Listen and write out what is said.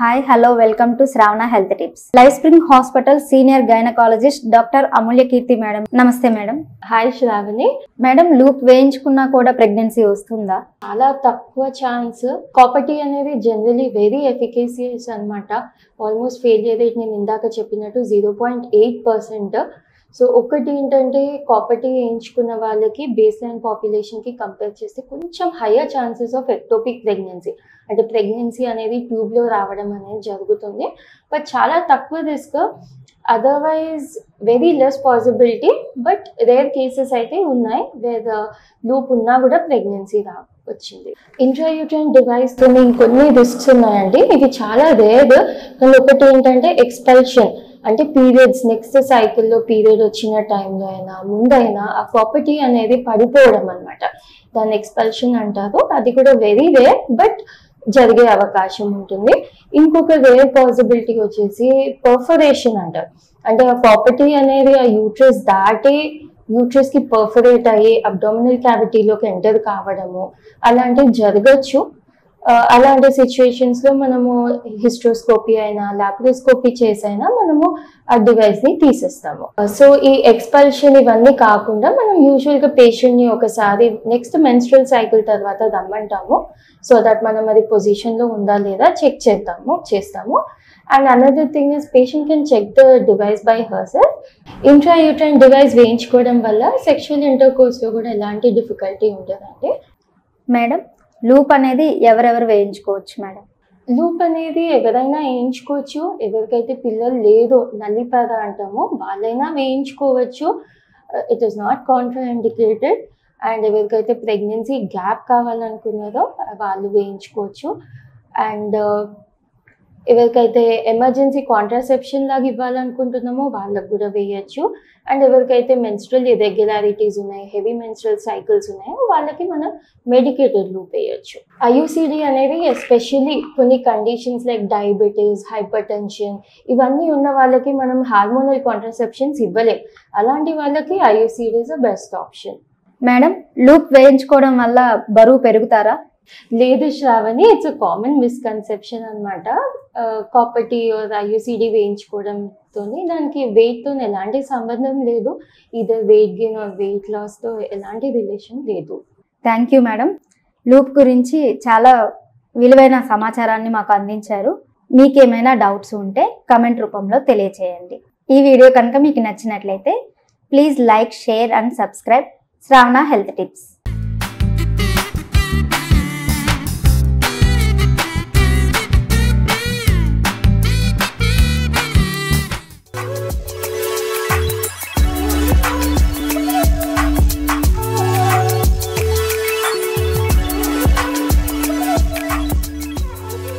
Hi, hello, welcome to Shravana Health Tips. Life Spring Hospital Senior Gynecologist Dr. Amulya Kirti Madam. Namaste Madam. Hi Shravani. Madam, loop వేయించుకున్నా కూడా pregnancy వస్తుందా? చాలా తక్కువ chance. కాపర్టీ అనేది generally very ఎఫికేసియస్ అన్నమాట. Almost failure rate నేను ఇందాక చెప్పినట్టు 0.8%. So ఒకటి ఏంటంటే కాపర్టీ వేయించుకున్న వాళ్ళకి బేస్ లైన్ పాపులేషన్కి కంపేర్ చేస్తే కొంచెం higher chances of ectopic pregnancy, అంటే ప్రెగ్నెన్సీ అనేది ట్యూబ్లో రావడం అనేది జరుగుతుంది. బట్ చాలా తక్కువ risk, otherwise very less possibility. But rare cases అయితే ఉన్నాయి వేర్ లూప్ ఉన్నా కూడా ప్రెగ్నెన్సీ వచ్చింది. ఇంట్రాయూట్రైన్ డివైస్తో ఇంకొన్ని రిస్క్స్ ఉన్నాయండి. ఇది చాలా రేర్. కానీ ఒకటి ఏంటంటే ఎక్స్పల్షన్, అంటే పీరియడ్స్ నెక్స్ట్ సైకిల్లో పీరియడ్ వచ్చిన టైంలో అయినా ముందైనా ఆ ప్రాపర్టీ అనేది పడిపోవడం అనమాట. దాన్ని ఎక్స్పల్షన్ అంటారు. అది కూడా వెరీ రేర్, బట్ జరిగే అవకాశం ఉంటుంది. ఇంకొక రేర్ పాసిబిలిటీ వచ్చేసి పర్ఫరేషన్ అంటారు. అంటే ఆ ప్రాపర్టీ అనేది ఆ యూట్రస్ దాటి యూట్రస్కి పర్ఫరేట్ అయ్యి అబ్డామినల్ క్యావిటీలోకి ఎంటర్ కావడము అలాంటివి జరగచ్చు. అలాంటి సిచ్యువేషన్స్లో మనము హిస్ట్రోస్కోపీ అయినా లాప్రోస్కోపీ చేసైనా మనము ఆ డివైస్ని తీసేస్తాము. సో ఈ ఎక్స్పల్షన్ ఇవన్నీ కాకుండా మనం యూజువల్గా పేషెంట్ని ఒకసారి నెక్స్ట్ మెన్స్ట్రల్ సైకిల్ తర్వాత రమ్మంటాము. సో దట్ మనం అది పొజిషన్లో ఉందా లేదా చెక్ చేస్తాము. And another thing is patient can check the device by herself. Intrauterine device వేయించుకోవడం వల్ల సెక్షువల్ ఇంటర్కోర్స్లో కూడా ఎలాంటి డిఫికల్టీ ఉండదండి. మేడం, లూప్ అనేది ఎవరెవరు వేయించుకోవచ్చు మేడం? లూప్ అనేది ఎవరైనా వేయించుకోవచ్చు. ఎవరికైతే పిల్లలు లేదో నల్లిపాద అంటామో వాళ్ళైనా వేయించుకోవచ్చు. It is not contraindicated. అండ్ ఎవరికైతే ప్రెగ్నెన్సీ గ్యాప్ కావాలనుకున్నారో వాళ్ళు వేయించుకోవచ్చు. అండ్ ఎవరికైతే ఎమర్జెన్సీ కాంట్రాసెప్షన్ లాగా ఇవ్వాలనుకుంటున్నామో వాళ్ళకు కూడా వేయచ్చు. అండ్ ఎవరికైతే మెన్స్ట్రల్ ఇర్రెగ్యులారిటీస్ ఉన్నాయి, హెవీ మెన్స్ట్రల్ సైకిల్స్ ఉన్నాయో వాళ్ళకి మనం మెడికేటెడ్ లూప్ వేయచ్చు. ఐయుసిడి అనేది ఎస్పెషల్లీ కొన్ని conditions like diabetes, hypertension ఇవన్నీ ఉన్న వాళ్ళకి మనం హార్మోనల్ కాంట్రాసెప్షన్స్ ఇవ్వలేం. అలాంటి వాళ్ళకి IUCD is the best option. Madam, loop వేయించుకోవడం వల్ల బరువు పెరుగుతారా? లేదు Shravani, it's a common misconception అనమాట. కాపర్టీ ఐయుసిడి వేయించుకోవడంతో దానికి వెయిట్తో ఎలాంటి సంబంధం లేదు. Either weight gain or weight లాస్తో ఎలాంటి రిలేషన్ లేదు. Thank you madam. లూప్ గురించి చాలా విలువైన సమాచారాన్ని మాకు అందించారు. మీకేమైనా డౌట్స్ ఉంటే కమెంట్ రూపంలో తెలియచేయండి. ఈ వీడియో కనుక మీకు నచ్చినట్లయితే please like, share and subscribe Shravana Health Tips.